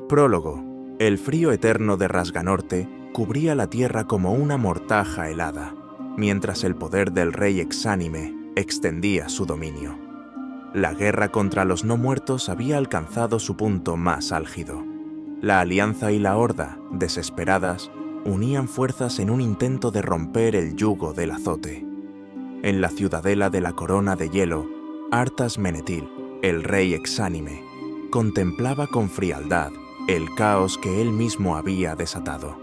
Prólogo. El frío eterno de Rasganorte cubría la tierra como una mortaja helada, mientras el poder del rey exánime extendía su dominio. La guerra contra los no muertos había alcanzado su punto más álgido. La Alianza y la Horda, desesperadas, unían fuerzas en un intento de romper el yugo del azote. En la ciudadela de la Corona de Hielo, Arthas Menethil, el rey exánime, contemplaba con frialdad el caos que él mismo había desatado.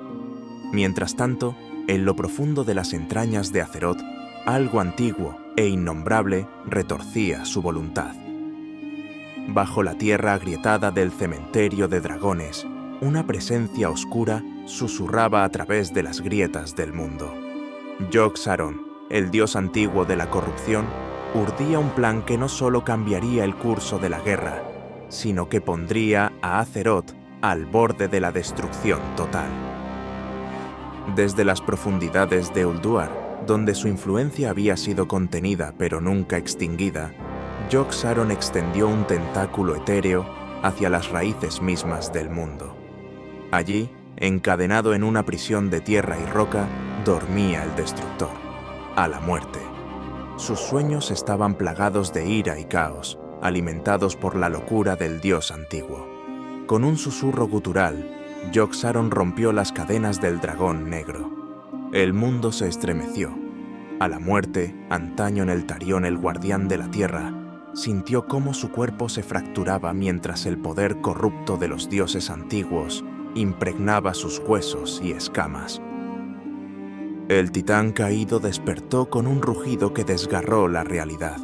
Mientras tanto, en lo profundo de las entrañas de Azeroth, algo antiguo e innombrable retorcía su voluntad. Bajo la tierra agrietada del cementerio de dragones, una presencia oscura susurraba a través de las grietas del mundo. Yogg-Saron, el dios antiguo de la corrupción, urdía un plan que no solo cambiaría el curso de la guerra, sino que pondría a Azeroth al borde de la destrucción total. Desde las profundidades de Ulduar, donde su influencia había sido contenida pero nunca extinguida, Yogg-Saron extendió un tentáculo etéreo hacia las raíces mismas del mundo. Allí, encadenado en una prisión de tierra y roca, dormía el destructor, a la muerte. Sus sueños estaban plagados de ira y caos, alimentados por la locura del dios antiguo. Con un susurro gutural, Yogg-Saron rompió las cadenas del dragón negro. El mundo se estremeció. A la muerte, antaño Neltarion el guardián de la tierra, sintió cómo su cuerpo se fracturaba mientras el poder corrupto de los dioses antiguos impregnaba sus huesos y escamas. El titán caído despertó con un rugido que desgarró la realidad.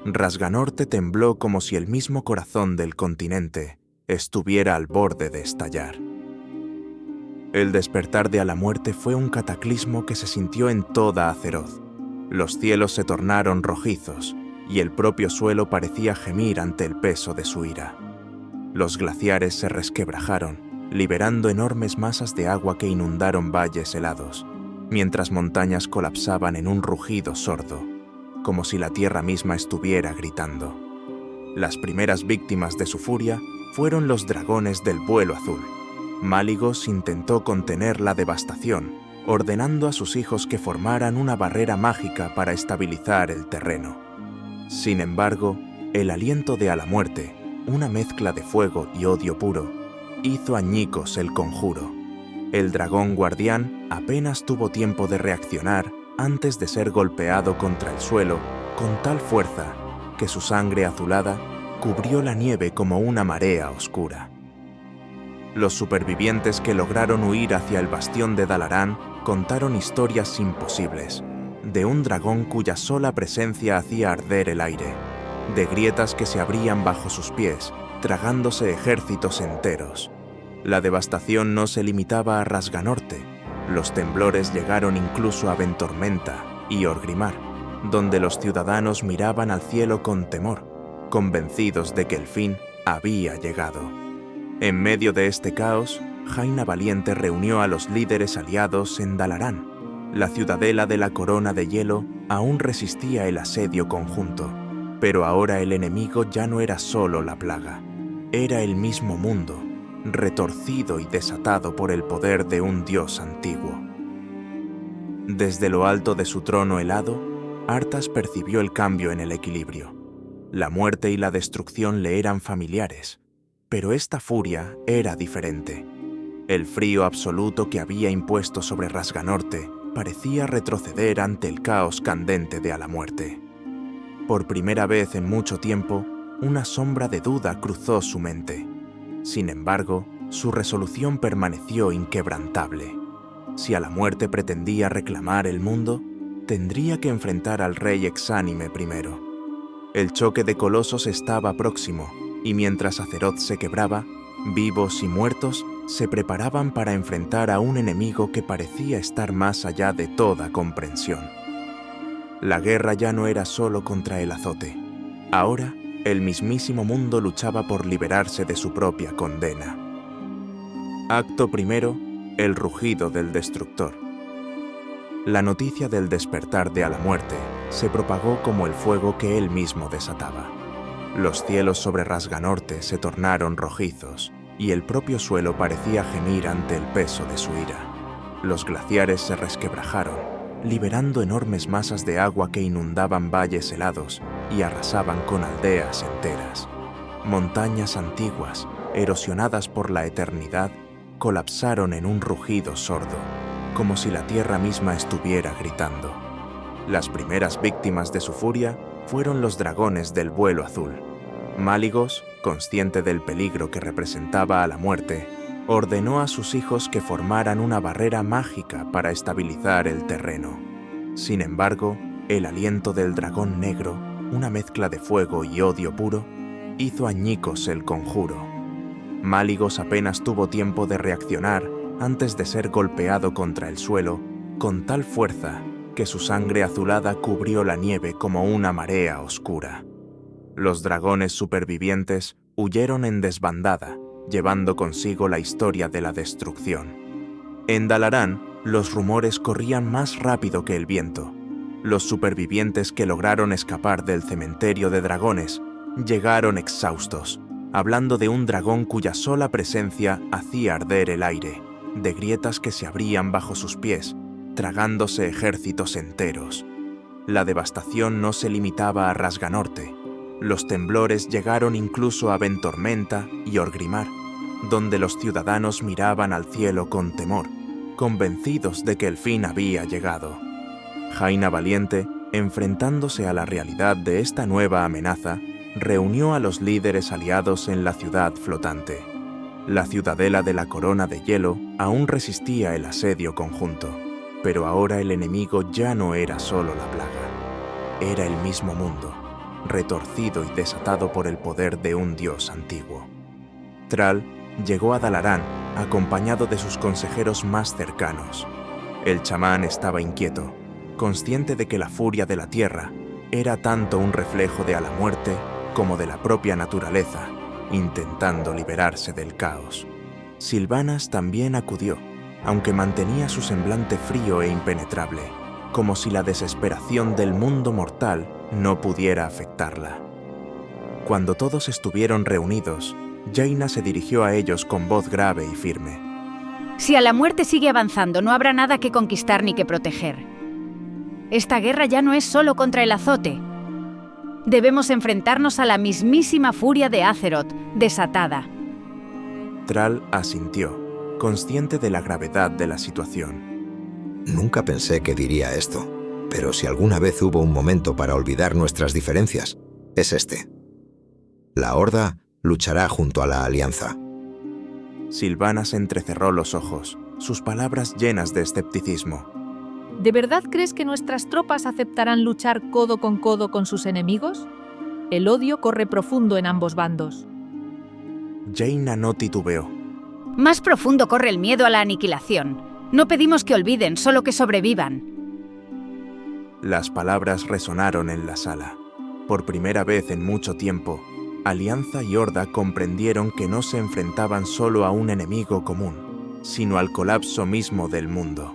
Rasganorte tembló como si el mismo corazón del continente estuviera al borde de estallar. El despertar de a la muerte fue un cataclismo que se sintió en toda Azeroth. Los cielos se tornaron rojizos y el propio suelo parecía gemir ante el peso de su ira. Los glaciares se resquebrajaron, liberando enormes masas de agua que inundaron valles helados, mientras montañas colapsaban en un rugido sordo, como si la tierra misma estuviera gritando. Las primeras víctimas de su furia fueron los dragones del vuelo azul. Máligos intentó contener la devastación, ordenando a sus hijos que formaran una barrera mágica para estabilizar el terreno. Sin embargo, el aliento de a la muerte, una mezcla de fuego y odio puro, hizo añicos el conjuro. El dragón guardián apenas tuvo tiempo de reaccionar antes de ser golpeado contra el suelo con tal fuerza que su sangre azulada cubrió la nieve como una marea oscura. Los supervivientes que lograron huir hacia el bastión de Dalaran contaron historias imposibles, de un dragón cuya sola presencia hacía arder el aire, de grietas que se abrían bajo sus pies, tragándose ejércitos enteros. La devastación no se limitaba a Rasganorte, los temblores llegaron incluso a Ventormenta y Orgrimmar, donde los ciudadanos miraban al cielo con temor, convencidos de que el fin había llegado. En medio de este caos, Jaina Valiente reunió a los líderes aliados en Dalaran. La ciudadela de la Corona de Hielo aún resistía el asedio conjunto, pero ahora el enemigo ya no era solo la plaga, era el mismo mundo, retorcido y desatado por el poder de un dios antiguo. Desde lo alto de su trono helado, Arthas percibió el cambio en el equilibrio. La muerte y la destrucción le eran familiares, pero esta furia era diferente. El frío absoluto que había impuesto sobre Rasganorte parecía retroceder ante el caos candente de a la muerte. Por primera vez en mucho tiempo, una sombra de duda cruzó su mente. Sin embargo, su resolución permaneció inquebrantable. Si a la muerte pretendía reclamar el mundo, tendría que enfrentar al rey exánime primero. El choque de colosos estaba próximo, y mientras Azeroth se quebraba, vivos y muertos se preparaban para enfrentar a un enemigo que parecía estar más allá de toda comprensión. La guerra ya no era solo contra el azote. Ahora, el mismísimo mundo luchaba por liberarse de su propia condena. Acto primero, el rugido del destructor. La noticia del despertar de a la muerte se propagó como el fuego que él mismo desataba. Los cielos sobre Rasganorte se tornaron rojizos, y el propio suelo parecía gemir ante el peso de su ira. Los glaciares se resquebrajaron, liberando enormes masas de agua que inundaban valles helados y arrasaban con aldeas enteras. Montañas antiguas, erosionadas por la eternidad, colapsaron en un rugido sordo, como si la tierra misma estuviera gritando. Las primeras víctimas de su furia fueron los dragones del vuelo azul. Máligos, consciente del peligro que representaba a la muerte, ordenó a sus hijos que formaran una barrera mágica para estabilizar el terreno. Sin embargo, el aliento del dragón negro, una mezcla de fuego y odio puro, hizo añicos el conjuro. Máligos apenas tuvo tiempo de reaccionar antes de ser golpeado contra el suelo con tal fuerza que su sangre azulada cubrió la nieve como una marea oscura. Los dragones supervivientes huyeron en desbandada, llevando consigo la historia de la destrucción. En Dalaran, los rumores corrían más rápido que el viento. Los supervivientes que lograron escapar del cementerio de dragones llegaron exhaustos, hablando de un dragón cuya sola presencia hacía arder el aire, de grietas que se abrían bajo sus pies, tragándose ejércitos enteros. La devastación no se limitaba a Rasganorte. Los temblores llegaron incluso a Ventormenta y Orgrimmar, donde los ciudadanos miraban al cielo con temor, convencidos de que el fin había llegado. Jaina Valiente, enfrentándose a la realidad de esta nueva amenaza, reunió a los líderes aliados en la ciudad flotante. La ciudadela de la Corona de Hielo aún resistía el asedio conjunto, pero ahora el enemigo ya no era solo la plaga. Era el mismo mundo, retorcido y desatado por el poder de un dios antiguo. Thrall llegó a Dalaran acompañado de sus consejeros más cercanos. El chamán estaba inquieto, consciente de que la furia de la tierra era tanto un reflejo de a la muerte como de la propia naturaleza, intentando liberarse del caos. Sylvanas también acudió, aunque mantenía su semblante frío e impenetrable, como si la desesperación del mundo mortal no pudiera afectarla. Cuando todos estuvieron reunidos, Jaina se dirigió a ellos con voz grave y firme. Si a la muerte sigue avanzando, no habrá nada que conquistar ni que proteger. Esta guerra ya no es solo contra el azote. Debemos enfrentarnos a la mismísima furia de Azeroth, desatada. Thrall asintió, consciente de la gravedad de la situación. Nunca pensé que diría esto, pero si alguna vez hubo un momento para olvidar nuestras diferencias, es este. La Horda luchará junto a la Alianza. Sylvanas entrecerró los ojos, sus palabras llenas de escepticismo. ¿De verdad crees que nuestras tropas aceptarán luchar codo con sus enemigos? El odio corre profundo en ambos bandos. Jaina no titubeó. Más profundo corre el miedo a la aniquilación. No pedimos que olviden, solo que sobrevivan. Las palabras resonaron en la sala. Por primera vez en mucho tiempo, Alianza y Horda comprendieron que no se enfrentaban solo a un enemigo común, sino al colapso mismo del mundo.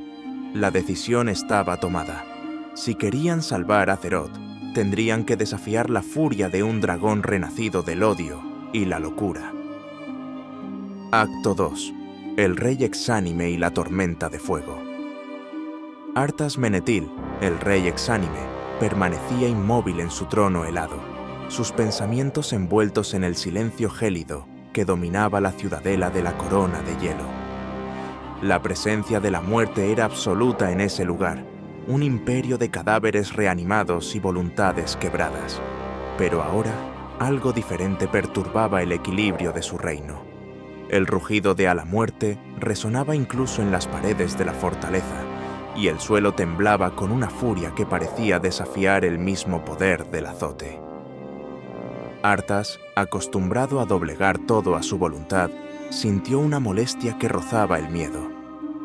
La decisión estaba tomada. Si querían salvar a Azeroth, tendrían que desafiar la furia de un dragón renacido del odio y la locura. Acto 2. El rey exánime y la tormenta de fuego. Arthas Menethil, el rey exánime, permanecía inmóvil en su trono helado, sus pensamientos envueltos en el silencio gélido que dominaba la ciudadela de la Corona de Hielo. La presencia de la muerte era absoluta en ese lugar, un imperio de cadáveres reanimados y voluntades quebradas. Pero ahora, algo diferente perturbaba el equilibrio de su reino. El rugido de a la muerte resonaba incluso en las paredes de la fortaleza, y el suelo temblaba con una furia que parecía desafiar el mismo poder del azote. Arthas, acostumbrado a doblegar todo a su voluntad, sintió una molestia que rozaba el miedo.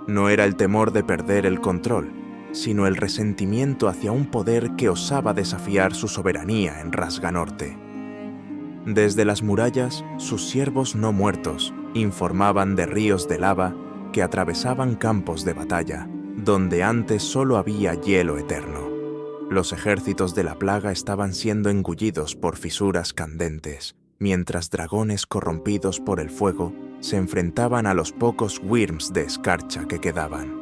No era el temor de perder el control, sino el resentimiento hacia un poder que osaba desafiar su soberanía en Rasganorte. Desde las murallas, sus siervos no muertos informaban de ríos de lava que atravesaban campos de batalla, donde antes solo había hielo eterno. Los ejércitos de la plaga estaban siendo engullidos por fisuras candentes, mientras dragones corrompidos por el fuego se enfrentaban a los pocos Wyrms de escarcha que quedaban.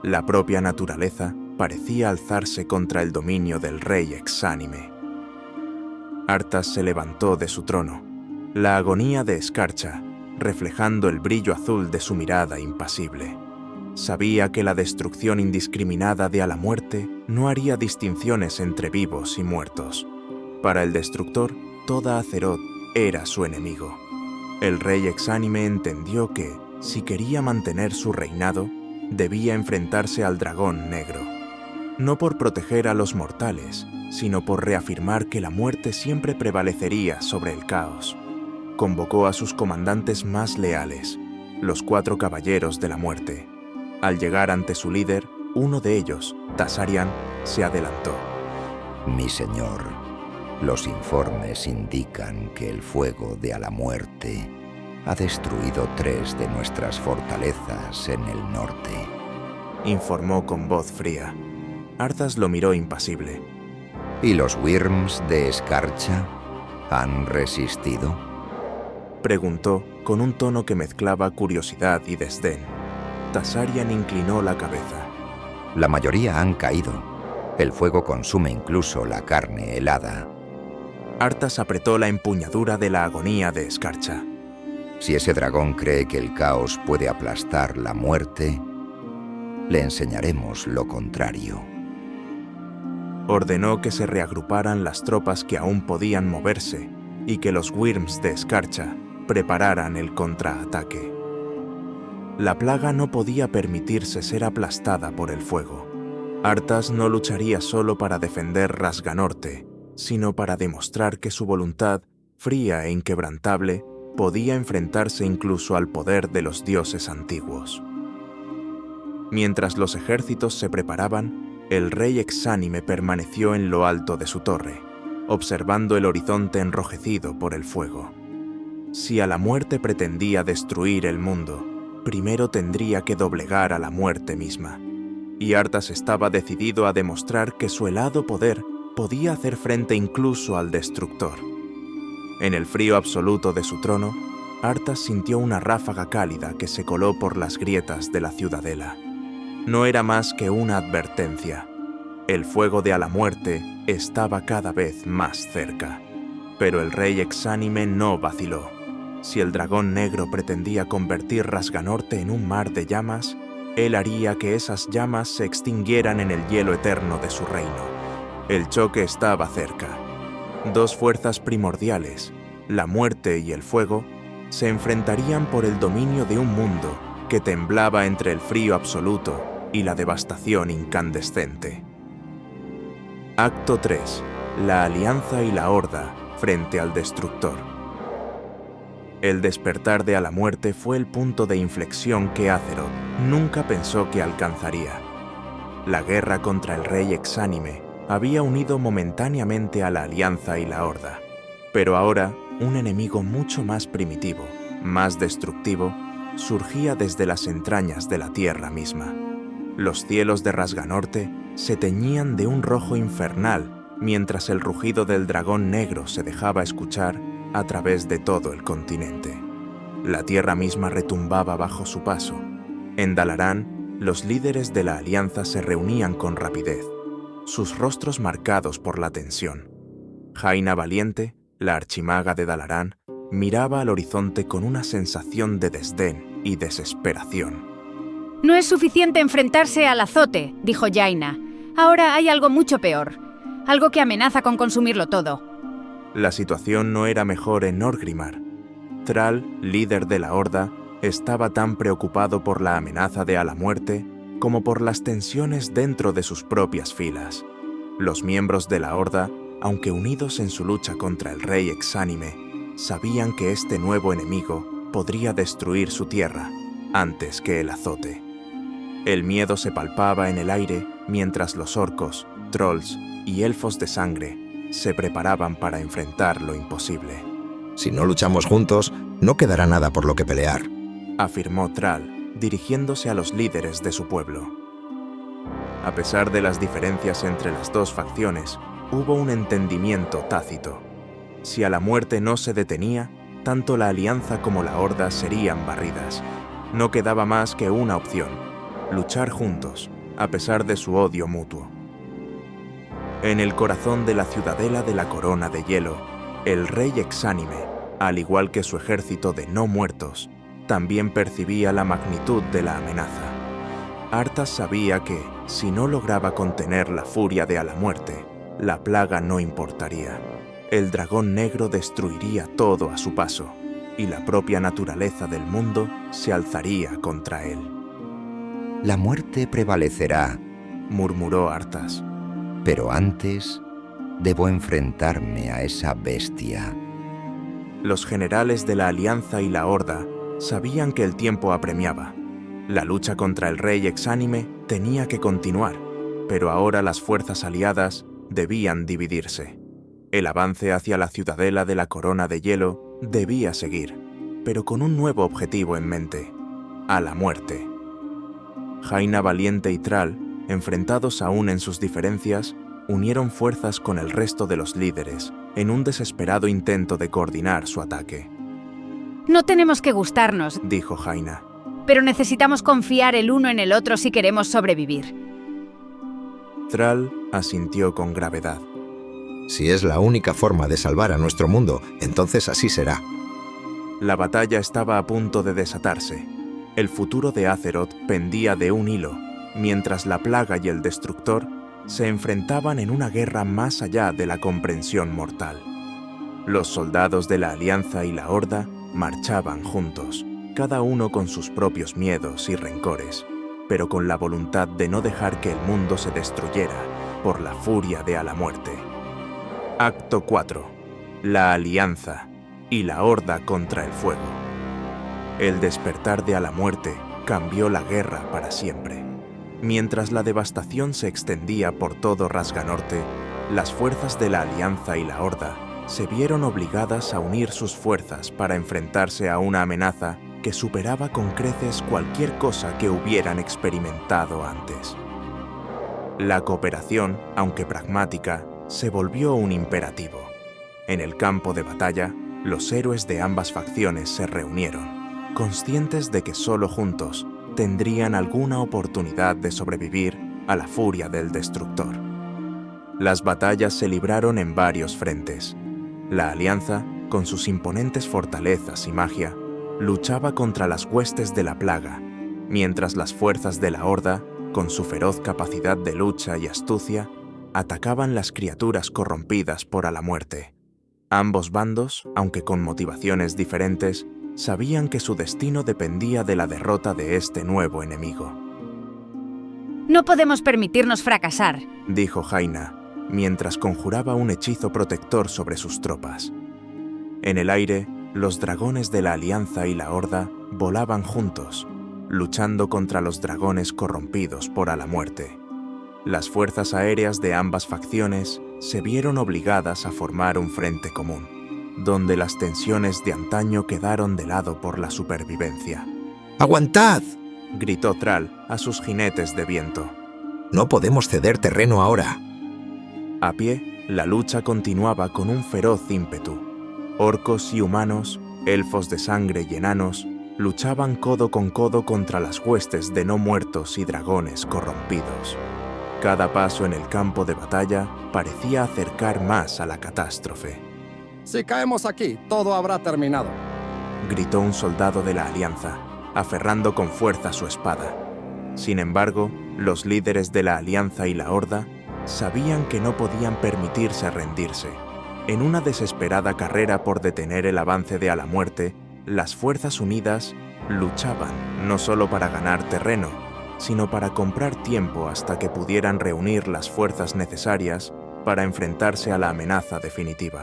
La propia naturaleza parecía alzarse contra el dominio del rey exánime. Arthas se levantó de su trono, la agonía de escarcha reflejando el brillo azul de su mirada impasible. Sabía que la destrucción indiscriminada de a la muerte no haría distinciones entre vivos y muertos. Para el destructor, toda Azeroth era su enemigo. El rey exánime entendió que, si quería mantener su reinado, debía enfrentarse al dragón negro. No por proteger a los mortales, sino por reafirmar que la muerte siempre prevalecería sobre el caos. Convocó a sus comandantes más leales, los 4 caballeros de la muerte. Al llegar ante su líder, uno de ellos, Tasarian, se adelantó. Mi señor, los informes indican que el fuego de a la muerte ha destruido 3 de nuestras fortalezas en el norte. Informó con voz fría. Arthas lo miró impasible. ¿Y los Wyrms de escarcha han resistido? Preguntó con un tono que mezclaba curiosidad y desdén. Tasarian inclinó la cabeza. La mayoría han caído. El fuego consume incluso la carne helada. Arthas apretó la empuñadura de la agonía de escarcha. Si ese dragón cree que el caos puede aplastar la muerte, le enseñaremos lo contrario. Ordenó que se reagruparan las tropas que aún podían moverse y que los Wyrms de escarcha prepararan el contraataque. La plaga no podía permitirse ser aplastada por el fuego. Arthas no lucharía solo para defender Rasganorte, sino para demostrar que su voluntad, fría e inquebrantable, podía enfrentarse incluso al poder de los dioses antiguos. Mientras los ejércitos se preparaban, el rey exánime permaneció en lo alto de su torre, observando el horizonte enrojecido por el fuego. Si a la muerte pretendía destruir el mundo, primero tendría que doblegar a la muerte misma. Y Arthas estaba decidido a demostrar que su helado poder podía hacer frente incluso al destructor. En el frío absoluto de su trono, Arthas sintió una ráfaga cálida que se coló por las grietas de la ciudadela. No era más que una advertencia. El fuego de a la muerte estaba cada vez más cerca. Pero el rey exánime no vaciló. Si el dragón negro pretendía convertir Rasganorte en un mar de llamas, él haría que esas llamas se extinguieran en el hielo eterno de su reino. El choque estaba cerca. 2 fuerzas primordiales, la muerte y el fuego, se enfrentarían por el dominio de un mundo que temblaba entre el frío absoluto y la devastación incandescente. Acto 3. La Alianza y la Horda frente al Destructor. El despertar de a la muerte fue el punto de inflexión que Azeroth nunca pensó que alcanzaría. La guerra contra el rey exánime había unido momentáneamente a la Alianza y la Horda, pero ahora un enemigo mucho más primitivo, más destructivo, surgía desde las entrañas de la tierra misma. Los cielos de Rasganorte se teñían de un rojo infernal mientras el rugido del dragón negro se dejaba escuchar a través de todo el continente. La tierra misma retumbaba bajo su paso. En Dalaran, los líderes de la Alianza se reunían con rapidez, sus rostros marcados por la tensión. Jaina Valiente, la archimaga de Dalaran, miraba al horizonte con una sensación de desdén y desesperación. No es suficiente enfrentarse al azote, dijo Jaina. Ahora hay algo mucho peor, algo que amenaza con consumirlo todo. La situación no era mejor en Orgrimmar. Thrall, líder de la Horda, estaba tan preocupado por la amenaza de a la muerte como por las tensiones dentro de sus propias filas. Los miembros de la Horda, aunque unidos en su lucha contra el rey exánime, sabían que este nuevo enemigo podría destruir su tierra antes que el azote. El miedo se palpaba en el aire mientras los orcos, trolls y elfos de sangre se preparaban para enfrentar lo imposible. Si no luchamos juntos, no quedará nada por lo que pelear, afirmó Thrall, dirigiéndose a los líderes de su pueblo. A pesar de las diferencias entre las 2 facciones, hubo un entendimiento tácito. Si a la muerte no se detenía, tanto la Alianza como la Horda serían barridas. No quedaba más que una opción: luchar juntos, a pesar de su odio mutuo. En el corazón de la ciudadela de la Corona de Hielo, el rey exánime, al igual que su ejército de no muertos, también percibía la magnitud de la amenaza. Arthas sabía que, si no lograba contener la furia de a la muerte, la plaga no importaría. El dragón negro destruiría todo a su paso, y la propia naturaleza del mundo se alzaría contra él. La muerte prevalecerá, murmuró Arthas. pero antes debo enfrentarme a esa bestia. Los generales de la Alianza y la Horda sabían que el tiempo apremiaba. La lucha contra el rey exánime tenía que continuar, pero ahora las fuerzas aliadas debían dividirse. El avance hacia la ciudadela de la Corona de Hielo debía seguir, pero con un nuevo objetivo en mente: a la muerte. Jaina Valiente y Thrall, enfrentados aún en sus diferencias, unieron fuerzas con el resto de los líderes en un desesperado intento de coordinar su ataque. No tenemos que gustarnos, Dijo Jaina. pero necesitamos confiar el uno en el otro si queremos sobrevivir. Thrall asintió con gravedad. Si es la única forma de salvar a nuestro mundo, entonces así será. La batalla estaba a punto de desatarse. El futuro de Azeroth pendía de un hilo, mientras la plaga y el destructor se enfrentaban en una guerra más allá de la comprensión mortal. Los soldados de la Alianza y la Horda marchaban juntos, cada uno con sus propios miedos y rencores, pero con la voluntad de no dejar que el mundo se destruyera por la furia de a la muerte. Acto 4. La Alianza y la Horda contra el fuego. El despertar de a la muerte cambió la guerra para siempre. Mientras la devastación se extendía por todo Rasganorte, las fuerzas de la Alianza y la Horda se vieron obligadas a unir sus fuerzas para enfrentarse a una amenaza que superaba con creces cualquier cosa que hubieran experimentado antes. La cooperación, aunque pragmática, se volvió un imperativo. En el campo de batalla, los héroes de ambas facciones se reunieron, conscientes de que solo juntos tendrían alguna oportunidad de sobrevivir a la furia del destructor. Las batallas se libraron en varios frentes. La Alianza, con sus imponentes fortalezas y magia, luchaba contra las huestes de la plaga, mientras las fuerzas de la Horda, con su feroz capacidad de lucha y astucia, atacaban las criaturas corrompidas por a la muerte. Ambos bandos, aunque con motivaciones diferentes, sabían que su destino dependía de la derrota de este nuevo enemigo. No podemos permitirnos fracasar, Dijo Jaina, mientras conjuraba un hechizo protector sobre sus tropas. En el aire, los dragones de la Alianza y la Horda volaban juntos, luchando contra los dragones corrompidos por a la muerte. Las fuerzas aéreas de ambas facciones se vieron obligadas a formar un frente común, donde las tensiones de antaño quedaron de lado por la supervivencia. ¡Aguantad! Gritó Thrall a sus jinetes de viento. No podemos ceder terreno ahora. A pie, la lucha continuaba con un feroz ímpetu. Orcos y humanos, elfos de sangre y enanos, luchaban codo con codo contra las huestes de no muertos y dragones corrompidos. Cada paso en el campo de batalla parecía acercar más a la catástrofe. Si caemos aquí, todo habrá terminado. Gritó un soldado de la Alianza, aferrando con fuerza su espada. Sin embargo, los líderes de la Alianza y la Horda sabían que no podían permitirse rendirse. En una desesperada carrera por detener el avance de a la muerte, las fuerzas unidas luchaban no solo para ganar terreno, sino para comprar tiempo hasta que pudieran reunir las fuerzas necesarias para enfrentarse a la amenaza definitiva.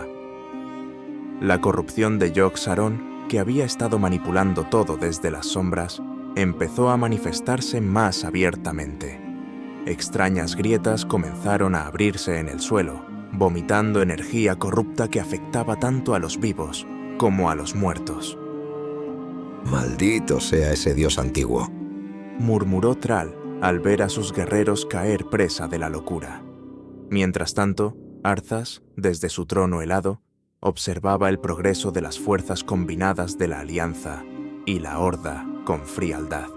La corrupción de Yogg-Saron, que había estado manipulando todo desde las sombras, empezó a manifestarse más abiertamente. Extrañas grietas comenzaron a abrirse en el suelo, vomitando energía corrupta que afectaba tanto a los vivos como a los muertos. Maldito sea ese dios antiguo, murmuró Thrall al ver a sus guerreros caer presa de la locura. Mientras tanto, Arthas, desde su trono helado, observaba el progreso de las fuerzas combinadas de la Alianza y la Horda con frialdad.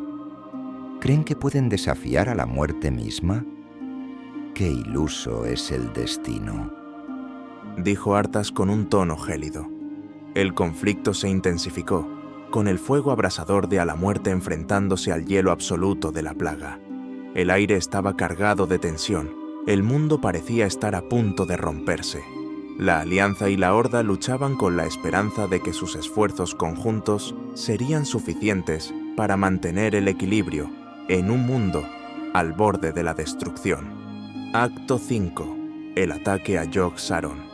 ¿Creen que pueden desafiar a la muerte misma? ¡Qué iluso es el destino!, dijo Arthas con un tono gélido. El conflicto se intensificó, con el fuego abrasador de a la muerte enfrentándose al hielo absoluto de la plaga. El aire estaba cargado de tensión, el mundo parecía estar a punto de romperse. La Alianza y la Horda luchaban con la esperanza de que sus esfuerzos conjuntos serían suficientes para mantener el equilibrio en un mundo al borde de la destrucción. Acto 5. El ataque a Yogg-Saron.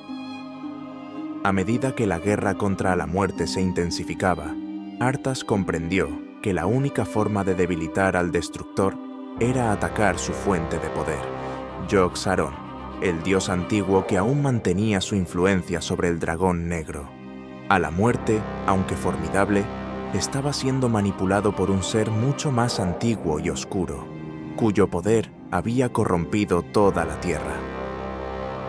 A medida que la guerra contra la muerte se intensificaba, Arthas comprendió que la única forma de debilitar al destructor era atacar su fuente de poder, Yogg-Saron, el dios antiguo que aún mantenía su influencia sobre el dragón negro. A la muerte, aunque formidable, estaba siendo manipulado por un ser mucho más antiguo y oscuro, cuyo poder había corrompido toda la tierra.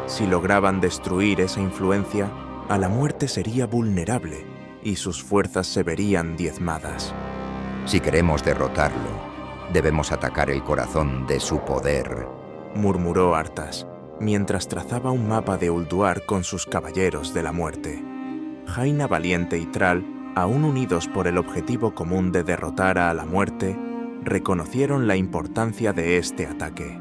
Si lograban destruir esa influencia, a la muerte sería vulnerable y sus fuerzas se verían diezmadas. Si queremos derrotarlo, debemos atacar el corazón de su poder, murmuró Arthas, mientras trazaba un mapa de Ulduar con sus caballeros de la muerte. Jaina Valiente y Thrall, aún unidos por el objetivo común de derrotar a la muerte, reconocieron la importancia de este ataque.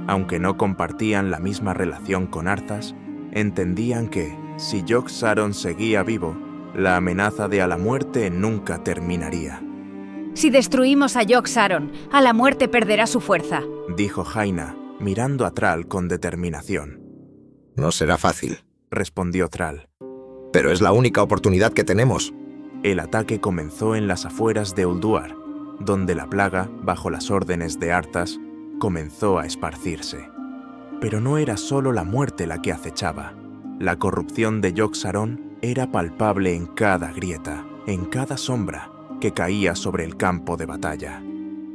Aunque no compartían la misma relación con Arthas, entendían que, si Yogg-Saron seguía vivo, la amenaza de a la muerte nunca terminaría. Si destruimos a Yogg-Saron, a la muerte perderá su fuerza, dijo Jaina, mirando a Thrall con determinación. No será fácil, respondió Thrall. pero es la única oportunidad que tenemos. El ataque comenzó en las afueras de Ulduar, donde la plaga, bajo las órdenes de Arthas, comenzó a esparcirse. Pero no era solo la muerte la que acechaba. La corrupción de Yogg-Saron era palpable en cada grieta, en cada sombra que caía sobre el campo de batalla.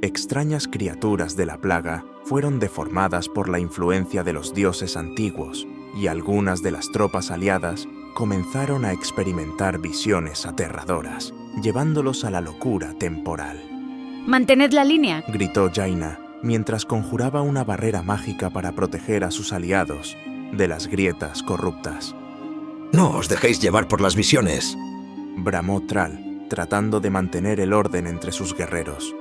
Extrañas criaturas de la plaga fueron deformadas por la influencia de los dioses antiguos, y algunas de las tropas aliadas comenzaron a experimentar visiones aterradoras, llevándolos a la locura temporal. ¡Mantened la línea!, gritó Jaina, mientras conjuraba una barrera mágica para proteger a sus aliados de las grietas corruptas. No os dejéis llevar por las visiones, bramó Thrall, tratando de mantener el orden entre sus guerreros.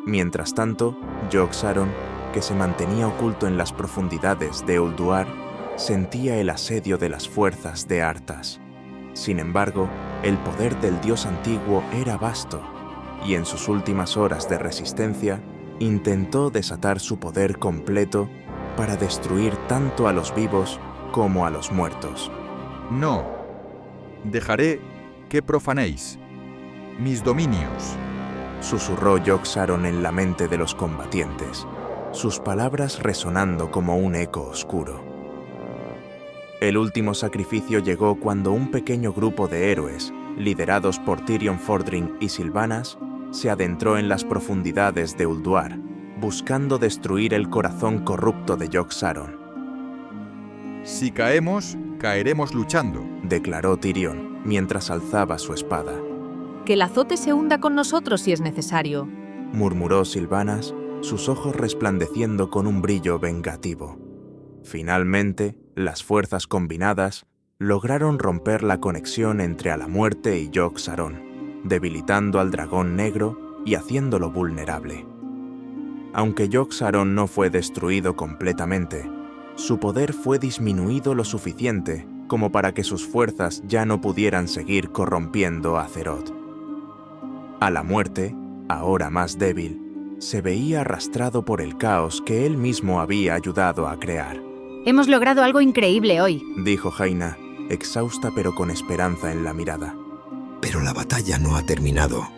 Mientras tanto, Yogg-Saron, que se mantenía oculto en las profundidades de Ulduar, sentía el asedio de las fuerzas de Arthas. Sin embargo, el poder del dios antiguo era vasto, y en sus últimas horas de resistencia, intentó desatar su poder completo para destruir tanto a los vivos como a los muertos. No, dejaré que profanéis mis dominios, susurró Yogg-Saron en la mente de los combatientes, sus palabras resonando como un eco oscuro. El último sacrificio llegó cuando un pequeño grupo de héroes, liderados por Tyrion Fordring y Sylvanas, se adentró en las profundidades de Ulduar, buscando destruir el corazón corrupto de Yogg-Saron. Si caemos, caeremos luchando, declaró Tyrion, mientras alzaba su espada. Que el azote se hunda con nosotros si es necesario, murmuró Sylvanas, sus ojos resplandeciendo con un brillo vengativo. Finalmente, las fuerzas combinadas lograron romper la conexión entre a la muerte y Yogg-Saron, debilitando al dragón negro y haciéndolo vulnerable. Aunque Yogg-Saron no fue destruido completamente, su poder fue disminuido lo suficiente como para que sus fuerzas ya no pudieran seguir corrompiendo a Azeroth. A la muerte, ahora más débil, se veía arrastrado por el caos que él mismo había ayudado a crear. Hemos logrado algo increíble hoy, dijo Jaina, exhausta pero con esperanza en la mirada. Pero la batalla no ha terminado,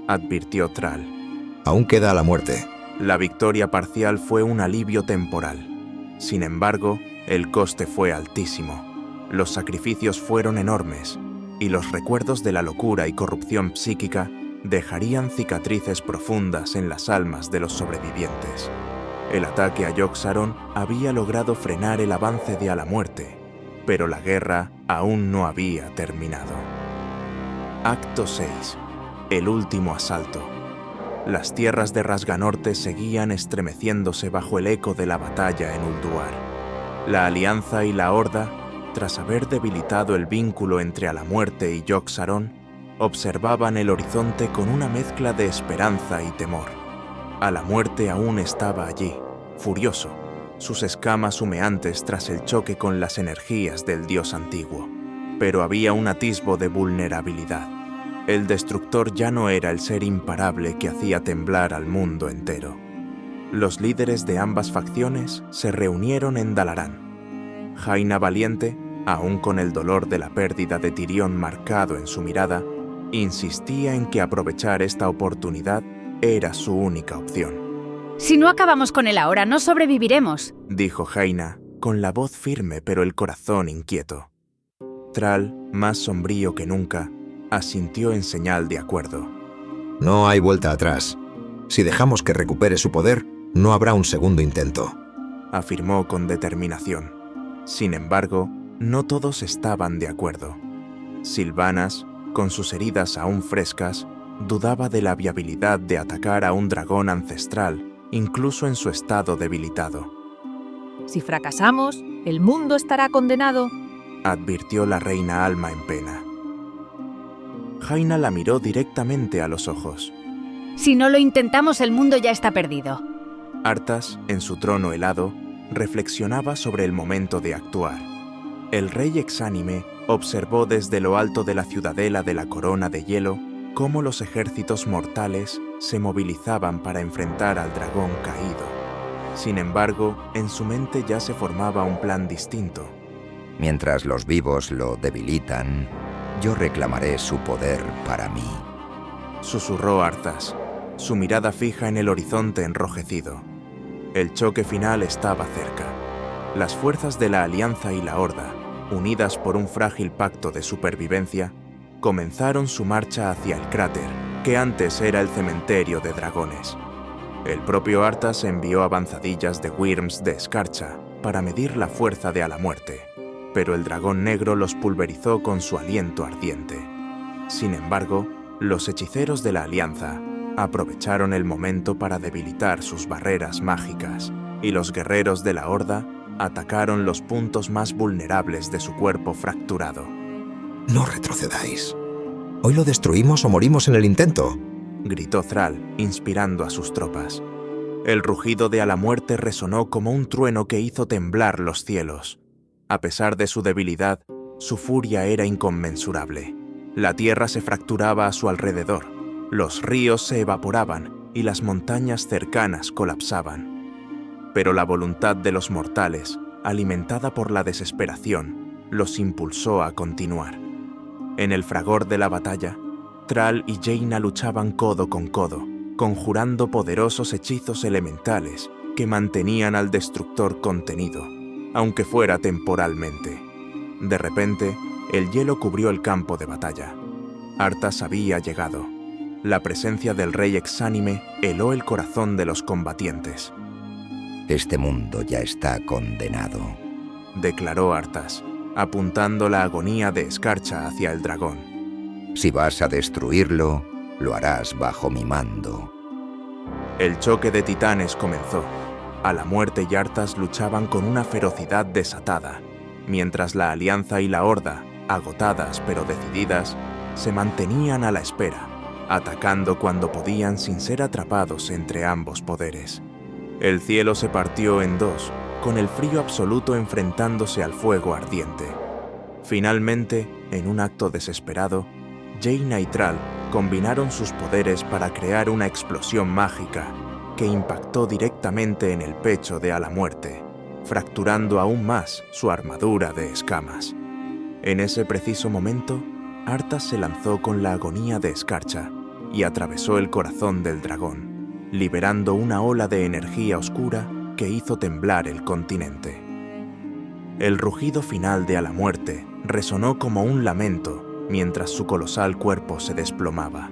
advirtió Thrall. Aún queda la muerte. La victoria parcial fue un alivio temporal. Sin embargo, el coste fue altísimo. Los sacrificios fueron enormes, y los recuerdos de la locura y corrupción psíquica dejarían cicatrices profundas en las almas de los sobrevivientes. El ataque a Yogg-Saron había logrado frenar el avance de a la muerte, pero la guerra aún no había terminado. Acto 6. El último asalto. Las tierras de Rasganorte seguían estremeciéndose bajo el eco de la batalla en Ulduar. La Alianza y la Horda, tras haber debilitado el vínculo entre Alamuerte y Yogg-Saron, observaban el horizonte con una mezcla de esperanza y temor. Alamuerte aún estaba allí, furioso, sus escamas humeantes tras el choque con las energías del dios antiguo. Pero había un atisbo de vulnerabilidad. El Destructor ya no era el ser imparable que hacía temblar al mundo entero. Los líderes de ambas facciones se reunieron en Dalaran. Jaina Valiente, aún con el dolor de la pérdida de Tirión marcado en su mirada, insistía en que aprovechar esta oportunidad era su única opción. Si no acabamos con él ahora, no sobreviviremos, dijo Jaina, con la voz firme pero el corazón inquieto. Thrall, más sombrío que nunca, asintió en señal de acuerdo. No hay vuelta atrás. Si dejamos que recupere su poder, no habrá un segundo intento, afirmó con determinación. Sin embargo, no todos estaban de acuerdo. Sylvanas, con sus heridas aún frescas, dudaba de la viabilidad de atacar a un dragón ancestral, incluso en su estado debilitado. Si fracasamos, el mundo estará condenado, advirtió la reina Alma en pena. Jaina la miró directamente a los ojos. Si no lo intentamos, el mundo ya está perdido. Arthas, en su trono helado, reflexionaba sobre el momento de actuar. El rey exánime observó desde lo alto de la ciudadela de la Corona de Hielo cómo los ejércitos mortales se movilizaban para enfrentar al dragón caído. Sin embargo, en su mente ya se formaba un plan distinto. Mientras los vivos lo debilitan, yo reclamaré su poder para mí, susurró Arthas, su mirada fija en el horizonte enrojecido. El choque final estaba cerca. Las fuerzas de la Alianza y la Horda, unidas por un frágil pacto de supervivencia, comenzaron su marcha hacia el cráter, que antes era el cementerio de dragones. El propio Arthas envió avanzadillas de Wyrms de escarcha para medir la fuerza de Alamuerte, pero el dragón negro los pulverizó con su aliento ardiente. Sin embargo, los hechiceros de la Alianza aprovecharon el momento para debilitar sus barreras mágicas, y los guerreros de la Horda atacaron los puntos más vulnerables de su cuerpo fracturado. No retrocedáis. Hoy lo destruimos o morimos en el intento, gritó Thrall, inspirando a sus tropas. El rugido de Alamuerte resonó como un trueno que hizo temblar los cielos. A pesar de su debilidad, su furia era inconmensurable. La tierra se fracturaba a su alrededor, los ríos se evaporaban y las montañas cercanas colapsaban. Pero la voluntad de los mortales, alimentada por la desesperación, los impulsó a continuar. En el fragor de la batalla, Thrall y Jaina luchaban codo con codo, conjurando poderosos hechizos elementales que mantenían al Destructor contenido, aunque fuera temporalmente. De repente, el hielo cubrió el campo de batalla. Arthas había llegado. La presencia del rey exánime heló el corazón de los combatientes. Este mundo ya está condenado, declaró Arthas, apuntando la agonía de escarcha hacia el dragón. Si vas a destruirlo, lo harás bajo mi mando. El choque de titanes comenzó. Alamuerte y Arthas luchaban con una ferocidad desatada, mientras la Alianza y la Horda, agotadas pero decididas, se mantenían a la espera, atacando cuando podían sin ser atrapados entre ambos poderes. El cielo se partió en dos, con el frío absoluto enfrentándose al fuego ardiente. Finalmente, en un acto desesperado, Jaina y Thrall combinaron sus poderes para crear una explosión mágica que impactó directamente en el pecho de Alamuerte, fracturando aún más su armadura de escamas. En ese preciso momento, Arthas se lanzó con la agonía de escarcha y atravesó el corazón del dragón, liberando una ola de energía oscura que hizo temblar el continente. El rugido final de Alamuerte resonó como un lamento mientras su colosal cuerpo se desplomaba.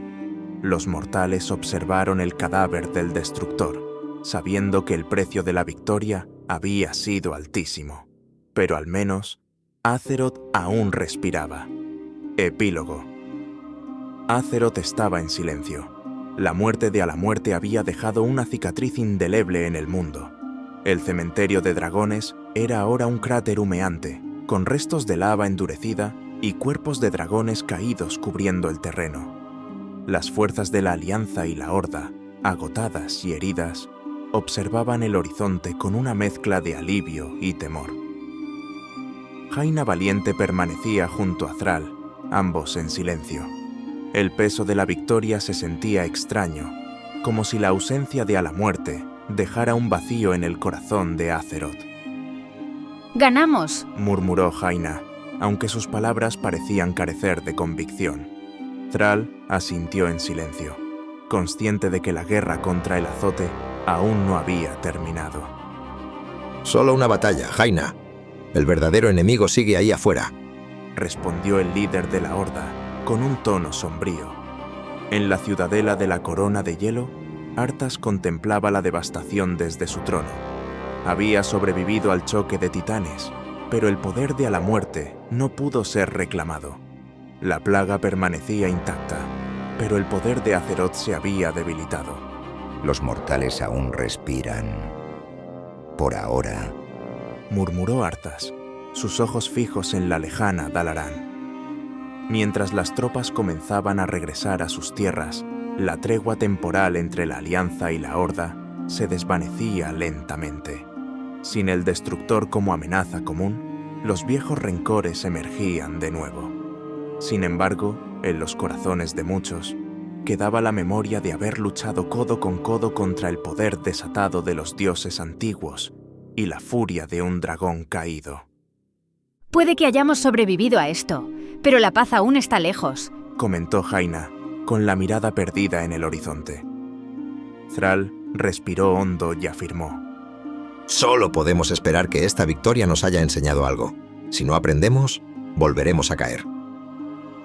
Los mortales observaron el cadáver del Destructor, sabiendo que el precio de la victoria había sido altísimo, pero al menos Azeroth aún respiraba. Epílogo. Azeroth estaba en silencio. La muerte de Alamuerte había dejado una cicatriz indeleble en el mundo. El cementerio de dragones era ahora un cráter humeante, con restos de lava endurecida y cuerpos de dragones caídos cubriendo el terreno. Las fuerzas de la Alianza y la Horda, agotadas y heridas, observaban el horizonte con una mezcla de alivio y temor. Jaina Valiente permanecía junto a Thrall, ambos en silencio. El peso de la victoria se sentía extraño, como si la ausencia de Alamuerte dejara un vacío en el corazón de Azeroth. ¡Ganamos!, murmuró Jaina, aunque sus palabras parecían carecer de convicción. Thrall asintió en silencio, consciente de que la guerra contra el azote aún no había terminado. Solo una batalla, Jaina. El verdadero enemigo sigue ahí afuera, respondió el líder de la Horda, con un tono sombrío. En la ciudadela de la Corona de Hielo, Arthas contemplaba la devastación desde su trono. Había sobrevivido al choque de titanes, pero el poder de Alamuerte no pudo ser reclamado. La plaga permanecía intacta, pero el poder de Azeroth se había debilitado. Los mortales aún respiran. Por ahora, murmuró Arthas, sus ojos fijos en la lejana Dalaran. Mientras las tropas comenzaban a regresar a sus tierras, la tregua temporal entre la Alianza y la Horda se desvanecía lentamente. Sin el Destructor como amenaza común, los viejos rencores emergían de nuevo. Sin embargo, en los corazones de muchos, quedaba la memoria de haber luchado codo con codo contra el poder desatado de los dioses antiguos y la furia de un dragón caído. Puede que hayamos sobrevivido a esto, pero la paz aún está lejos, comentó Jaina, con la mirada perdida en el horizonte. Thrall respiró hondo y afirmó: Solo podemos esperar que esta victoria nos haya enseñado algo. Si no aprendemos, volveremos a caer.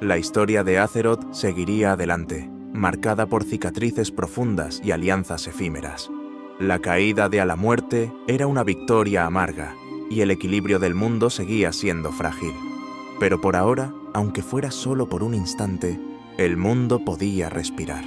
La historia de Azeroth seguiría adelante, marcada por cicatrices profundas y alianzas efímeras. La caída de Alamuerte era una victoria amarga, y el equilibrio del mundo seguía siendo frágil. Pero por ahora, aunque fuera solo por un instante, el mundo podía respirar.